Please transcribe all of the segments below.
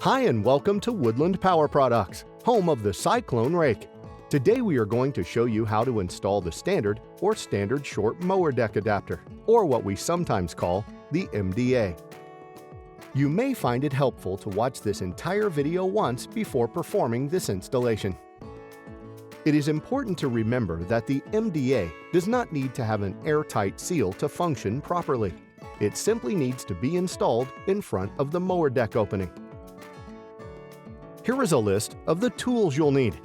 Hi and welcome to Woodland Power Products, home of the Cyclone Rake. Today we are going to show you how to install the standard or standard short mower deck adapter, or what we sometimes call the MDA. You may find it helpful to watch this entire video once before performing this installation. It is important to remember that the MDA does not need to have an airtight seal to function properly. It simply needs to be installed in front of the mower deck opening. Here is a list of the tools you'll need.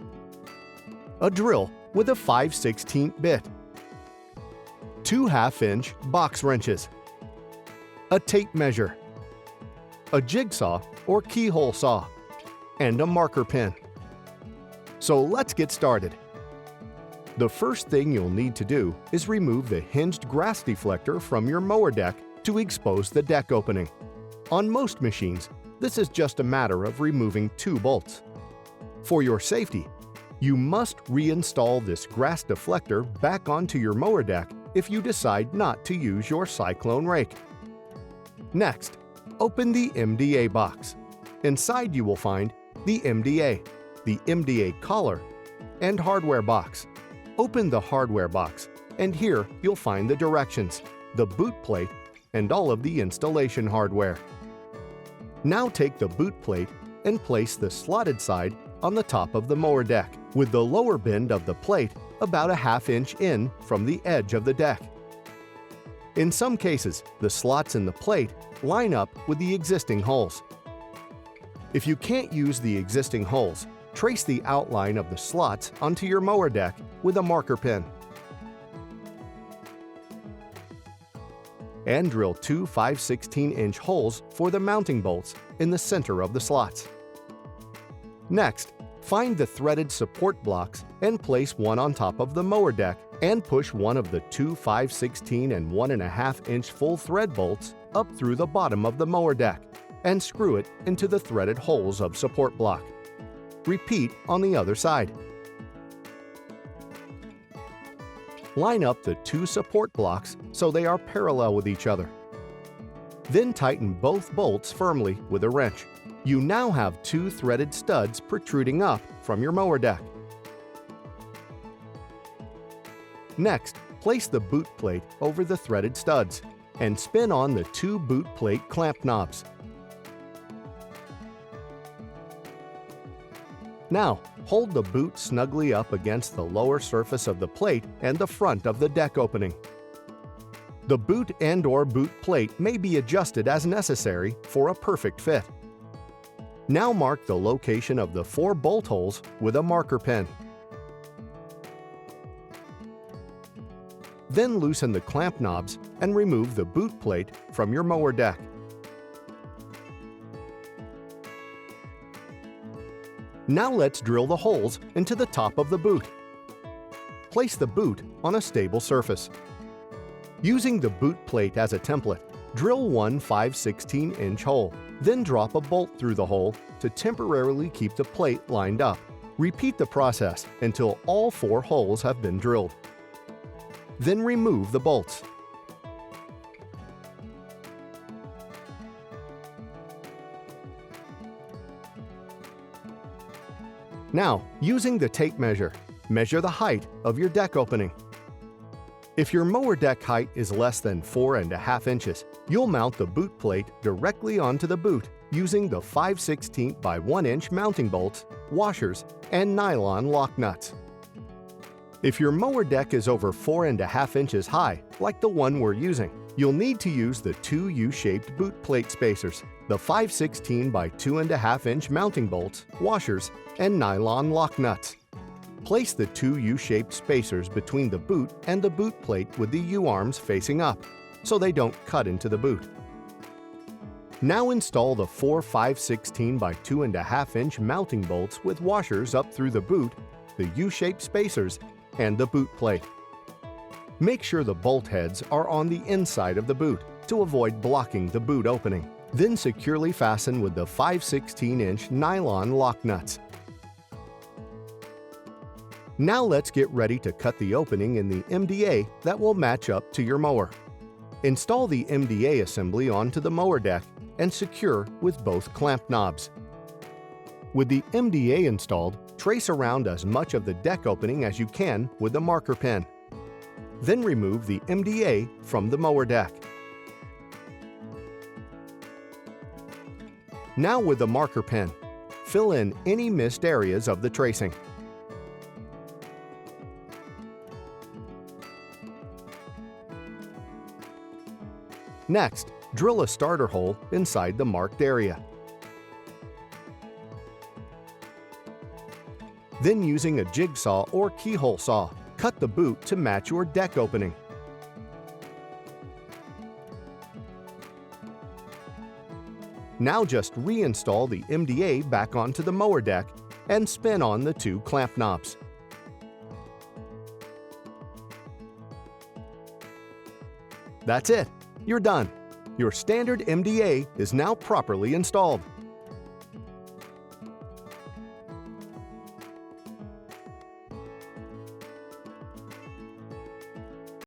A drill with a 5/16 bit, 2 1/2-inch box wrenches, a tape measure, a jigsaw or keyhole saw, and a marker pen. So let's get started. The first thing you'll need to do is remove the hinged grass deflector from your mower deck to expose the deck opening. On most machines, this is just a matter of removing 2 bolts. For your safety, you must reinstall this grass deflector back onto your mower deck if you decide not to use your Cyclone Rake. Next, open the MDA box. Inside you will find the MDA collar, and hardware box. Open the hardware box, and here you'll find the directions, the boot plate, and all of the installation hardware. Now take the boot plate and place the slotted side on the top of the mower deck, with the lower bend of the plate about a 1/2 inch in from the edge of the deck. In some cases, the slots in the plate line up with the existing holes. If you can't use the existing holes, trace the outline of the slots onto your mower deck with a marker pen. And drill 2 5/16-inch holes for the mounting bolts in the center of the slots. Next, find the threaded support blocks and place one on top of the mower deck and push one of the 2 5/16 and 1.5-inch full thread bolts up through the bottom of the mower deck and screw it into the threaded holes of support block. Repeat on the other side. Line up the 2 support blocks so they are parallel with each other. Then tighten both bolts firmly with a wrench. You now have 2 threaded studs protruding up from your mower deck. Next, place the boot plate over the threaded studs and spin on the 2 boot plate clamp knobs. Now, hold the boot snugly up against the lower surface of the plate and the front of the deck opening. The boot and/or boot plate may be adjusted as necessary for a perfect fit. Now mark the location of the 4 bolt holes with a marker pen. Then loosen the clamp knobs and remove the boot plate from your mower deck. Now let's drill the holes into the top of the boot. Place the boot on a stable surface. Using the boot plate as a template, drill 1 5/16-inch hole, then drop a bolt through the hole to temporarily keep the plate lined up. Repeat the process until all 4 holes have been drilled. Then remove the bolts. Now, using the tape measure, measure the height of your deck opening. If your mower deck height is less than 4.5 inches, you'll mount the boot plate directly onto the boot using the 5/16 by 1-inch mounting bolts, washers, and nylon lock nuts. If your mower deck is over 4.5 inches high, like the one we're using, you'll need to use the 2 U-shaped boot plate spacers, the 5/16 by 2.5-inch mounting bolts, washers, and nylon lock nuts. Place the 2 U-shaped spacers between the boot and the boot plate with the U-arms facing up, so they don't cut into the boot. Now install the 4 5/16 by 2.5-inch mounting bolts with washers up through the boot, the U-shaped spacers, and the boot plate. Make sure the bolt heads are on the inside of the boot to avoid blocking the boot opening. Then securely fasten with the 5/16-inch nylon lock nuts. Now let's get ready to cut the opening in the MDA that will match up to your mower. Install the MDA assembly onto the mower deck and secure with both clamp knobs. With the MDA installed, trace around as much of the deck opening as you can with the marker pen. Then remove the MDA from the mower deck. Now with the marker pen, fill in any missed areas of the tracing. Next, drill a starter hole inside the marked area. Then using a jigsaw or keyhole saw, cut the boot to match your deck opening. Now just reinstall the MDA back onto the mower deck and spin on the two clamp knobs. That's it! You're done! Your standard MDA is now properly installed.